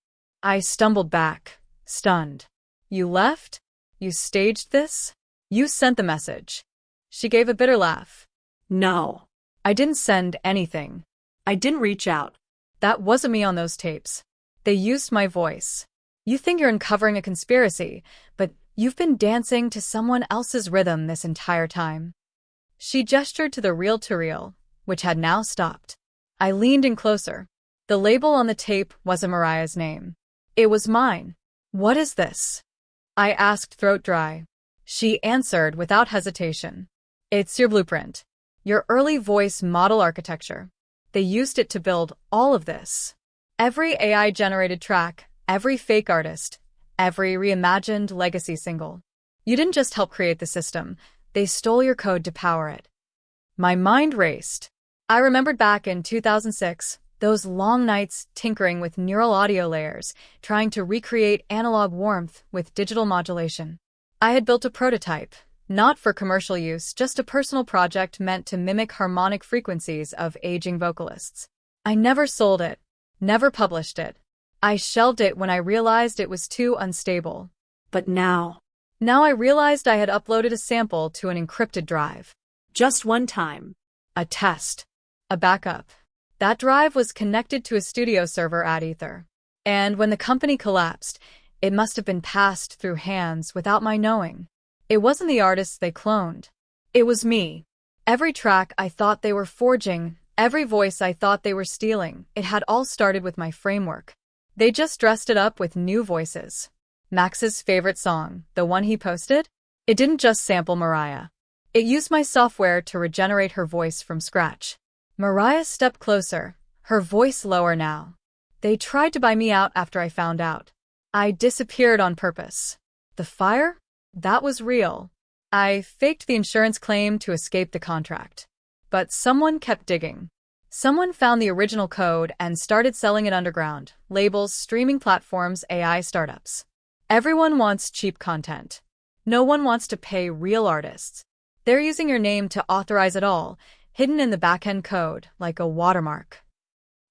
I stumbled back, stunned. "You left? You staged this? You sent the message?" She gave a bitter laugh. No. "I didn't send anything. I didn't reach out. That wasn't me on those tapes. They used my voice. You think you're uncovering a conspiracy, but you've been dancing to someone else's rhythm this entire time." She gestured to the reel-to-reel, which had now stopped. I leaned in closer. The label on the tape wasn't Mariah's name. It was mine. "What is this?" I asked, throat dry. She answered without hesitation. "It's your blueprint. Your early voice model architecture. They used it to build all of this. Every AI-generated track, every fake artist, every reimagined legacy single. You didn't just help create the system, they stole your code to power it." My mind raced. I remembered back in 2006, those long nights tinkering with neural audio layers, trying to recreate analog warmth with digital modulation. I had built a prototype, not for commercial use, just a personal project meant to mimic harmonic frequencies of aging vocalists. I never sold it, never published it. I shelved it when I realized it was too unstable. But now I realized I had uploaded a sample to an encrypted drive. just one time. A test. A backup. That drive was connected to a studio server at Ether. And when the company collapsed, it must have been passed through hands without my knowing. It wasn't the artists they cloned. It was me. Every track I thought they were forging, every voice I thought they were stealing, it had all started with my framework. They just dressed it up with new voices. Max's favorite song, the one he posted? It didn't just sample Mariah. It used my software to regenerate her voice from scratch. Mariah stepped closer, her voice lower now. They tried to buy me out after I found out. I disappeared on purpose. The fire? That was real. I faked the insurance claim to escape the contract. But someone kept digging. Someone found the original code and started selling it underground. Labels, streaming platforms, AI startups. Everyone wants cheap content. No one wants to pay real artists. They're using your name to authorize it all, hidden in the back-end code, like a watermark.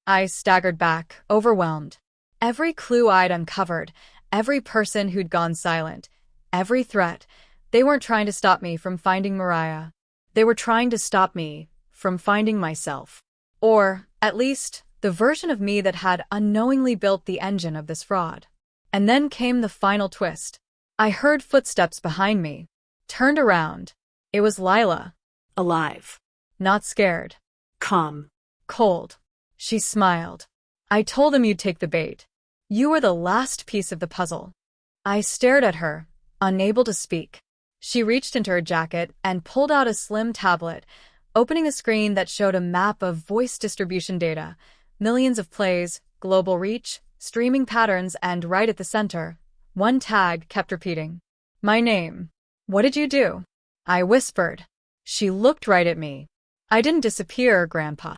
I staggered back, overwhelmed. Every clue I'd uncovered, every person who'd gone silent, every threat, they weren't trying to stop me from finding Mariah. They were trying to stop me from finding myself. Or, at least, the version of me that had unknowingly built the engine of this fraud. And then came the final twist. I heard footsteps behind me. Turned around. It was Lila. Alive. Not scared. Calm. Cold. She smiled. "I told them you'd take the bait. You were the last piece of the puzzle." I stared at her, unable to speak. She reached into her jacket and pulled out a slim tablet, opening a screen that showed a map of voice distribution data, millions of plays, global reach, streaming patterns, and right at the center, one tag kept repeating. "My name." "What did you do?" I whispered. She looked right at me. "I didn't disappear, Grandpa.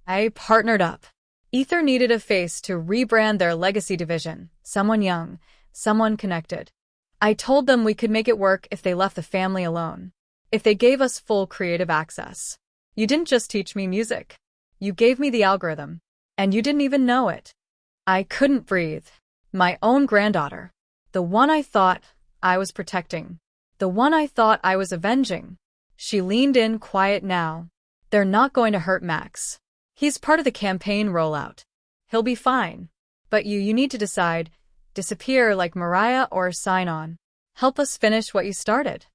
I partnered up." Ether needed a face to rebrand their legacy division, someone young, someone connected. I told them we could make it work if they left the family alone, if they gave us full creative access. "You didn't just teach me music. You gave me the algorithm. And you didn't even know it." I couldn't breathe. My own granddaughter. The one I thought I was protecting. The one I thought I was avenging. She leaned in, quiet now. "They're not going to hurt Max. He's part of the campaign rollout. He'll be fine. But you need to decide, disappear like Mariah or sign on. Help us finish what you started."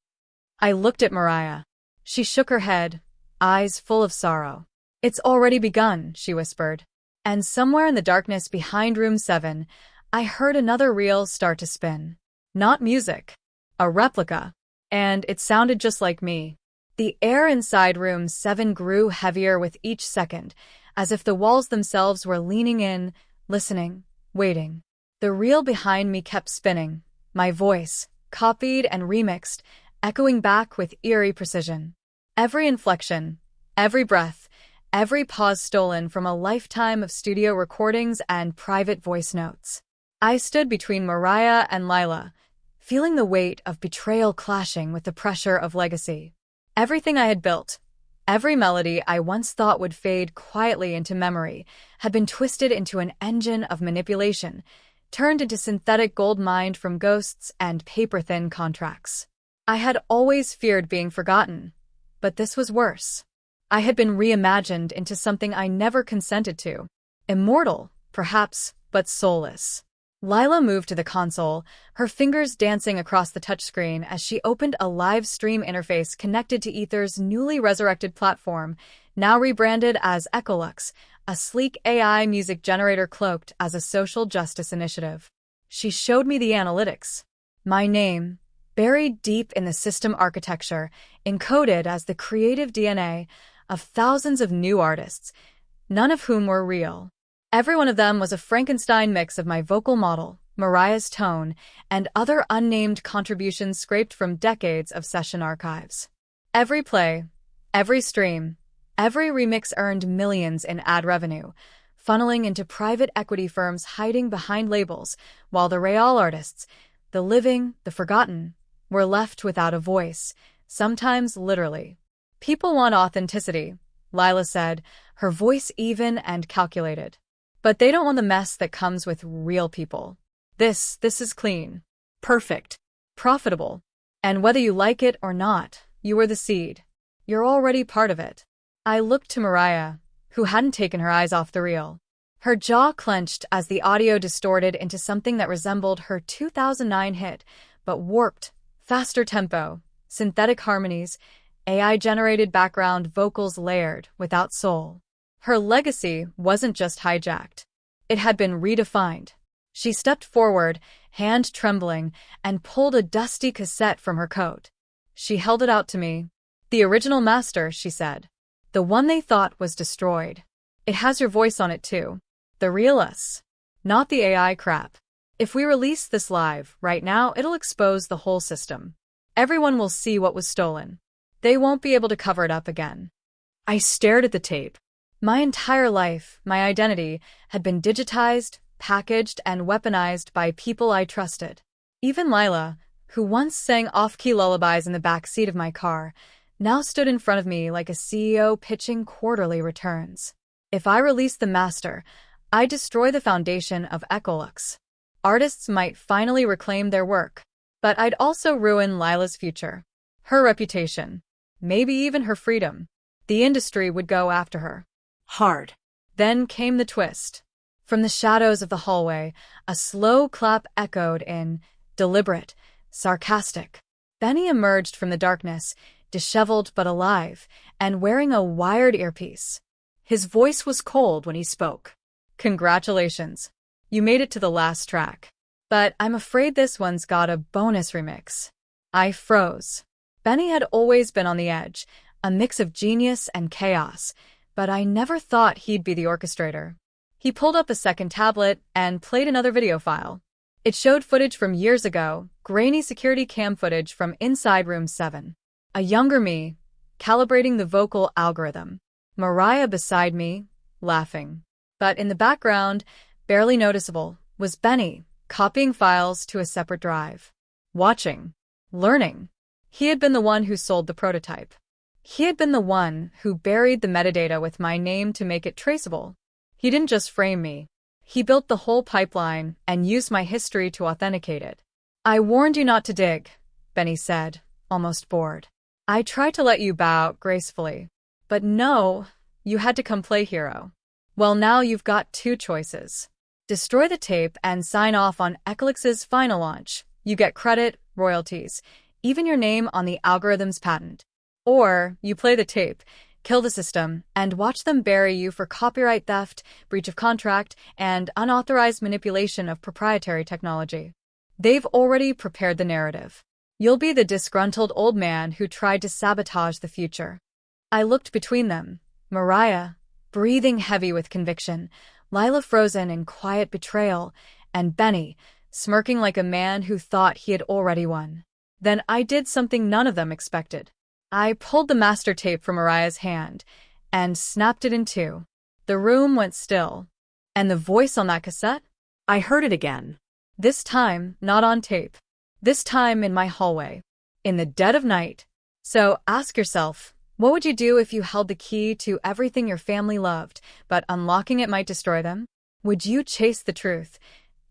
I looked at Mariah. She shook her head, eyes full of sorrow. It's already begun, she whispered. And somewhere in the darkness behind room 7, I heard another reel start to spin. Not music. A replica. And it sounded just like me. The air inside room 7 grew heavier with each second, as if the walls themselves were leaning in, listening, waiting. The reel behind me kept spinning, my voice, copied and remixed, echoing back with eerie precision. Every inflection, every breath, every pause stolen from a lifetime of studio recordings and private voice notes. I stood between Mariah and Lila, feeling the weight of betrayal clashing with the pressure of legacy. Everything I had built, every melody I once thought would fade quietly into memory, had been twisted into an engine of manipulation, turned into synthetic gold mined from ghosts and paper-thin contracts. I had always feared being forgotten, but this was worse. I had been reimagined into something I never consented to. Immortal, perhaps, but soulless. Lila moved to the console, her fingers dancing across the touchscreen as she opened a live stream interface connected to Ether's newly resurrected platform, now rebranded as Echolux, a sleek AI music generator cloaked as a social justice initiative. She showed me the analytics. My name, buried deep in the system architecture, encoded as the creative DNA of thousands of new artists, none of whom were real. Every one of them was a Frankenstein mix of my vocal model, Mariah's tone, and other unnamed contributions scraped from decades of session archives. Every play, every stream, every remix earned millions in ad revenue, funneling into private equity firms hiding behind labels, while the real artists, the living, the forgotten, were left without a voice, sometimes literally. People want authenticity, Lila said, her voice even and calculated. But they don't want the mess that comes with real people. This is clean. Perfect. Profitable. And whether you like it or not, you were the seed. You're already part of it. I looked to Mariah, who hadn't taken her eyes off the reel. Her jaw clenched as the audio distorted into something that resembled her 2009 hit, but warped, faster tempo, synthetic harmonies, AI-generated background vocals layered without soul. Her legacy wasn't just hijacked. It had been redefined. She stepped forward, hand trembling, and pulled a dusty cassette from her coat. She held it out to me. The original master, she said. The one they thought was destroyed. It has your voice on it too. The real us. Not the AI crap. If we release this live, right now, it'll expose the whole system. Everyone will see what was stolen. They won't be able to cover it up again. I stared at the tape. My entire life, my identity, had been digitized, packaged, and weaponized by people I trusted. Even Lila, who once sang off-key lullabies in the back seat of my car, now stood in front of me like a CEO pitching quarterly returns. If I released the master, I'd destroy the foundation of Echolux. Artists might finally reclaim their work, but I'd also ruin Lila's future. Her reputation. Maybe even her freedom. The industry would go after her. Hard. Then came the twist. From the shadows of the hallway, a slow clap echoed in, deliberate, sarcastic. Benny emerged from the darkness, disheveled but alive, and wearing a wired earpiece. His voice was cold when he spoke. Congratulations. You made it to the last track. But I'm afraid this one's got a bonus remix. I froze. Benny had always been on the edge, a mix of genius and chaos, but I never thought he'd be the orchestrator. He pulled up a second tablet and played another video file. It showed footage from years ago, grainy security cam footage from inside room 7. A younger me, calibrating the vocal algorithm. Mariah beside me, laughing. But in the background, barely noticeable, was Benny, copying files to a separate drive. Watching. Learning. He had been the one who sold the prototype. He had been the one who buried the metadata with my name to make it traceable. He didn't just frame me. He built the whole pipeline and used my history to authenticate it. I warned you not to dig, Benny said, almost bored. I tried to let you bow gracefully. But no, you had to come play hero. Well, now you've got two choices. Destroy the tape and sign off on Eclix's final launch. You get credit, royalties, even your name on the algorithm's patent. Or you play the tape, kill the system, and watch them bury you for copyright theft, breach of contract, and unauthorized manipulation of proprietary technology. They've already prepared the narrative. You'll be the disgruntled old man who tried to sabotage the future. I looked between them, Mariah, breathing heavy with conviction, Lila frozen in quiet betrayal, and Benny, smirking like a man who thought he had already won. Then I did something none of them expected. I pulled the master tape from Mariah's hand and snapped it in two. The room went still. And the voice on that cassette? I heard it again. This time, not on tape. This time in my hallway. In the dead of night. So ask yourself, what would you do if you held the key to everything your family loved, but unlocking it might destroy them? Would you chase the truth,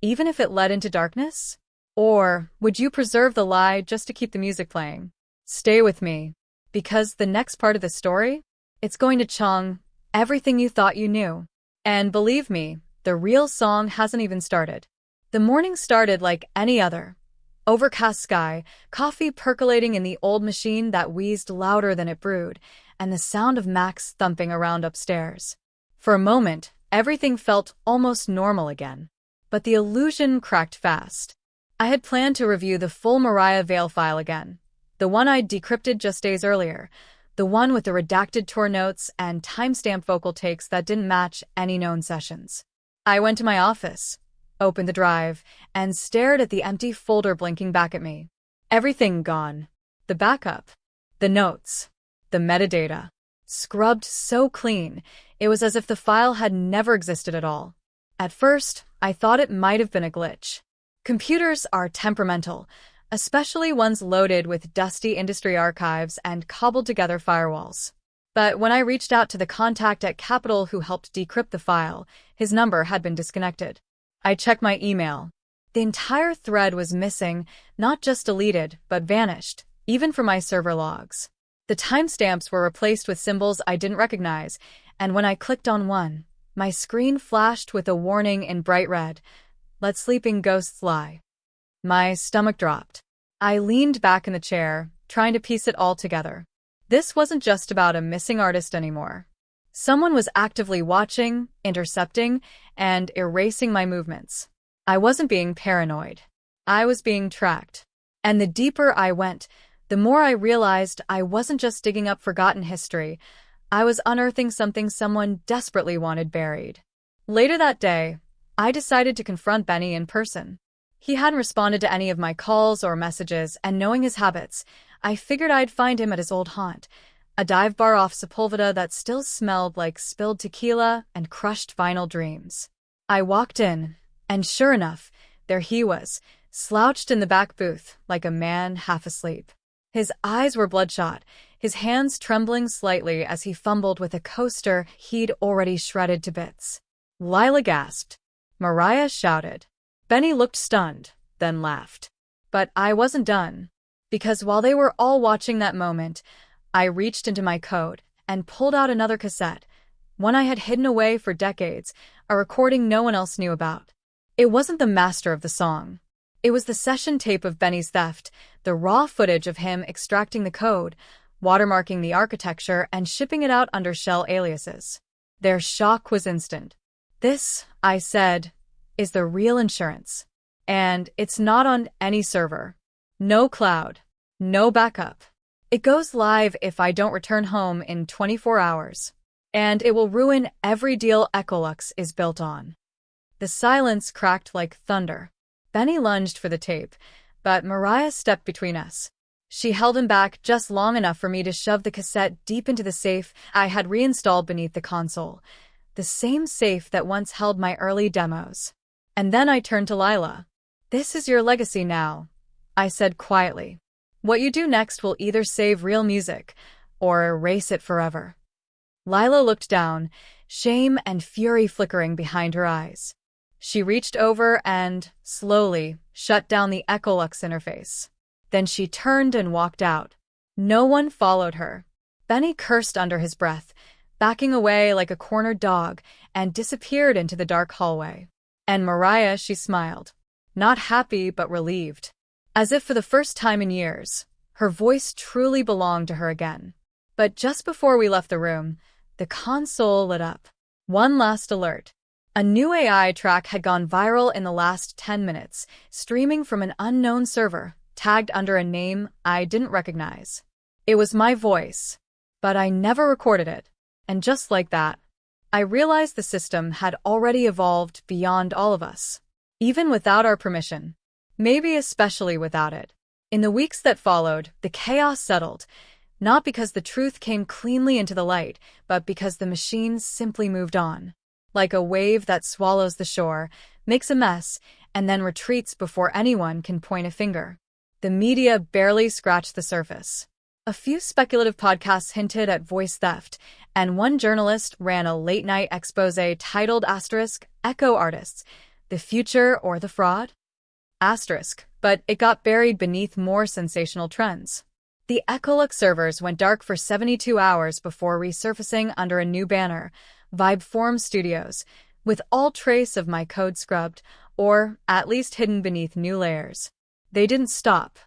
even if it led into darkness? Or would you preserve the lie just to keep the music playing? Stay with me, because the next part of the story, it's going to chong everything you thought you knew. And believe me, the real song hasn't even started. The morning started like any other. Overcast sky, coffee percolating in the old machine that wheezed louder than it brewed, and the sound of Max thumping around upstairs. For a moment, everything felt almost normal again. But the illusion cracked fast. I had planned to review the full Mariah Vale file again, the one I'd decrypted just days earlier, the one with the redacted tour notes and timestamped vocal takes that didn't match any known sessions. I went to my office, opened the drive, and stared at the empty folder blinking back at me. Everything gone. The backup, the notes, the metadata. Scrubbed so clean, it was as if the file had never existed at all. At first, I thought it might have been a glitch. Computers are temperamental, especially ones loaded with dusty industry archives and cobbled-together firewalls. But when I reached out to the contact at Capitol who helped decrypt the file, his number had been disconnected. I checked my email. The entire thread was missing, not just deleted, but vanished, even from my server logs. The timestamps were replaced with symbols I didn't recognize, and when I clicked on one, my screen flashed with a warning in bright red. Let sleeping ghosts lie. My stomach dropped. I leaned back in the chair, trying to piece it all together. This wasn't just about a missing artist anymore. Someone was actively watching, intercepting, and erasing my movements. I wasn't being paranoid. I was being tracked. And the deeper I went, the more I realized I wasn't just digging up forgotten history. I was unearthing something someone desperately wanted buried. Later that day, I decided to confront Benny in person. He hadn't responded to any of my calls or messages, and knowing his habits, I figured I'd find him at his old haunt, a dive bar off Sepulveda that still smelled like spilled tequila and crushed vinyl dreams. I walked in, and sure enough, there he was, slouched in the back booth like a man half asleep. His eyes were bloodshot, his hands trembling slightly as he fumbled with a coaster he'd already shredded to bits. Lila gasped. Mariah shouted. Benny looked stunned, then laughed. But I wasn't done. Because while they were all watching that moment, I reached into my coat and pulled out another cassette, one I had hidden away for decades, a recording no one else knew about. It wasn't the master of the song. It was the session tape of Benny's theft, the raw footage of him extracting the code, watermarking the architecture, and shipping it out under shell aliases. Their shock was instant. This, I said, is the real insurance. And it's not on any server. No cloud. No backup. It goes live if I don't return home in 24 hours. And it will ruin every deal Ecolux is built on. The silence cracked like thunder. Benny lunged for the tape, but Mariah stepped between us. She held him back just long enough for me to shove the cassette deep into the safe I had reinstalled beneath the console. The same safe that once held my early demos. And then I turned to Lila. This is your legacy now, I said quietly. What you do next will either save real music or erase it forever. Lila looked down, shame and fury flickering behind her eyes. She reached over and, slowly, shut down the Ecolux interface. Then she turned and walked out. No one followed her. Benny cursed under his breath, backing away like a cornered dog, and disappeared into the dark hallway. And Mariah, she smiled. Not happy, but relieved. As if for the first time in years, her voice truly belonged to her again. But just before we left the room, the console lit up. One last alert. A new AI track had gone viral in the last 10 minutes, streaming from an unknown server, tagged under a name I didn't recognize. It was my voice, but I never recorded it. And just like that, I realized the system had already evolved beyond all of us, even without our permission. Maybe especially without it. In the weeks that followed, the chaos settled, not because the truth came cleanly into the light, but because the machines simply moved on. Like a wave that swallows the shore, makes a mess, and then retreats before anyone can point a finger. The media barely scratched the surface. A few speculative podcasts hinted at voice theft, and one journalist ran a late-night exposé titled Echo Artists, The Future or the Fraud? But it got buried beneath more sensational trends. The Echolux servers went dark for 72 hours before resurfacing under a new banner, Vibeform Studios, with all trace of my code scrubbed, or at least hidden beneath new layers. They didn't stop.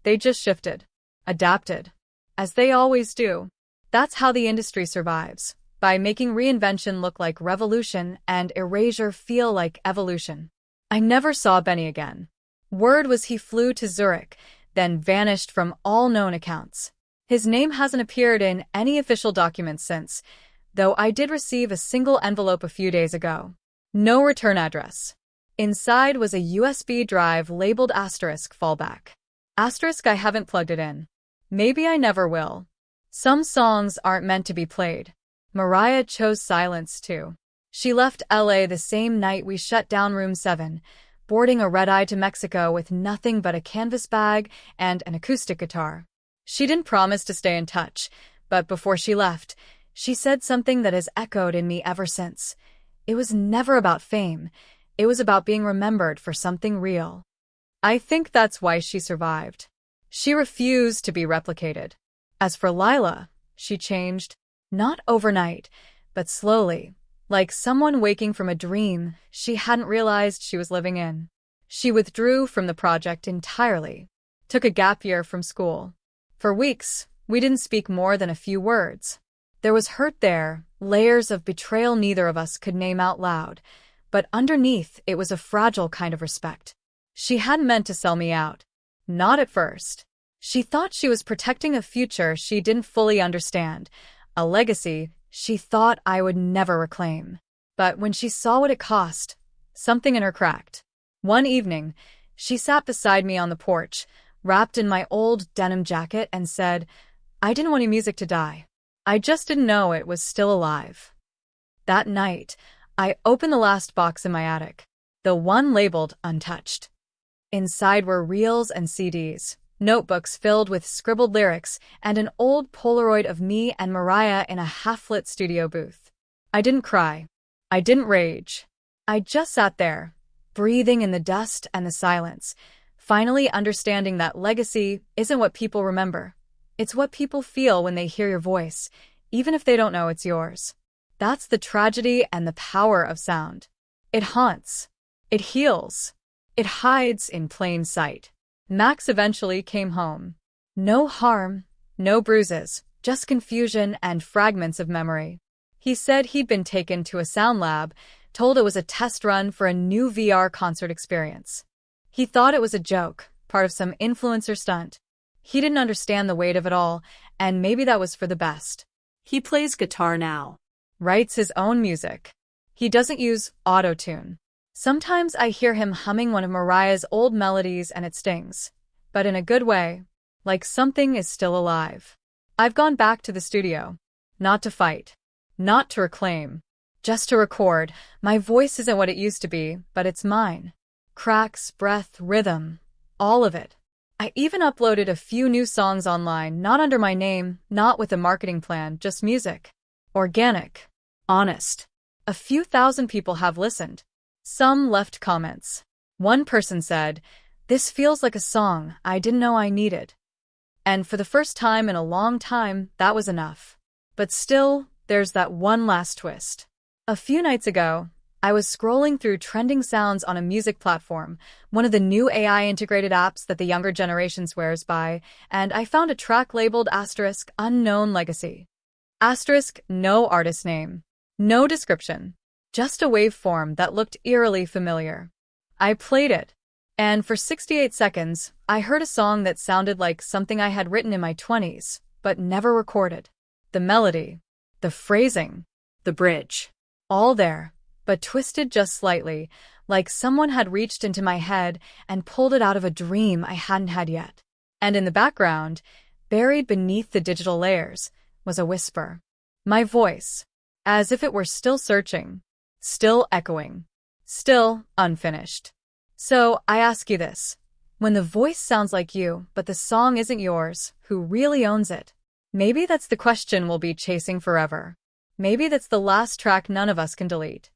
They just shifted, adapted, as they always do. That's how the industry survives, by making reinvention look like revolution and erasure feel like evolution. I never saw Benny again. Word was he flew to Zurich, then vanished from all known accounts. His name hasn't appeared in any official documents since, though I did receive a single envelope a few days ago. No return address. Inside was a USB drive labeled fallback. I haven't plugged it in. Maybe I never will. Some songs aren't meant to be played. Mariah chose silence too. She left LA the same night we shut down Room 7, boarding a red-eye to Mexico with nothing but a canvas bag and an acoustic guitar. She didn't promise to stay in touch, but before she left, she said something that has echoed in me ever since. It was never about fame. It was about being remembered for something real. I think that's why she survived. She refused to be replicated. As for Lila, she changed, not overnight, but slowly, like someone waking from a dream she hadn't realized she was living in. She withdrew from the project entirely, took a gap year from school. For weeks, we didn't speak more than a few words. There was hurt there, layers of betrayal neither of us could name out loud, but underneath it was a fragile kind of respect. She hadn't meant to sell me out. Not at first. She thought she was protecting a future she didn't fully understand, a legacy she thought I would never reclaim. But when she saw what it cost, something in her cracked. One evening, she sat beside me on the porch, wrapped in my old denim jacket, and said, "I didn't want your music to die. I just didn't know it was still alive." That night, I opened the last box in my attic, the one labeled untouched. Inside were reels and CDs, notebooks filled with scribbled lyrics, and an old Polaroid of me and Mariah in a half-lit studio booth. I didn't cry. I didn't rage. I just sat there, breathing in the dust and the silence, finally understanding that legacy isn't what people remember. It's what people feel when they hear your voice, even if they don't know it's yours. That's the tragedy and the power of sound. It haunts. It heals. It hides in plain sight. Max eventually came home. No harm, no bruises, just confusion and fragments of memory. He said he'd been taken to a sound lab, told it was a test run for a new VR concert experience. He thought it was a joke, part of some influencer stunt. He didn't understand the weight of it all, and maybe that was for the best. He plays guitar now. Writes his own music. He doesn't use auto-tune. Sometimes I hear him humming one of Mariah's old melodies and it stings, but in a good way, like something is still alive. I've gone back to the studio. Not to fight. Not to reclaim. Just to record. My voice isn't what it used to be, but it's mine. Cracks, breath, rhythm. All of it. I even uploaded a few new songs online, not under my name, not with a marketing plan, just music. Organic. Honest. A few thousand people have listened. Some left comments. One person said, "This feels like a song I didn't know I needed." And for the first time in a long time, that was enough. But still, there's that one last twist. A few nights ago, I was scrolling through trending sounds on a music platform, one of the new AI-integrated apps that the younger generation swears by, and I found a track labeled asterisk unknown legacy. Asterisk no artist name. No description. Just a waveform that looked eerily familiar. I played it, and for 68 seconds, I heard a song that sounded like something I had written in my 20s, but never recorded. The melody, the phrasing, The bridge. all there, but twisted just slightly, like someone had reached into my head and pulled it out of a dream I hadn't had yet. And in the background, buried beneath the digital layers, was a whisper. My voice, as if it were still searching, still echoing, still unfinished. So I ask you this. When the voice sounds like you, but the song isn't yours, who really owns it? Maybe that's the question we'll be chasing forever. Maybe that's the last track none of us can delete.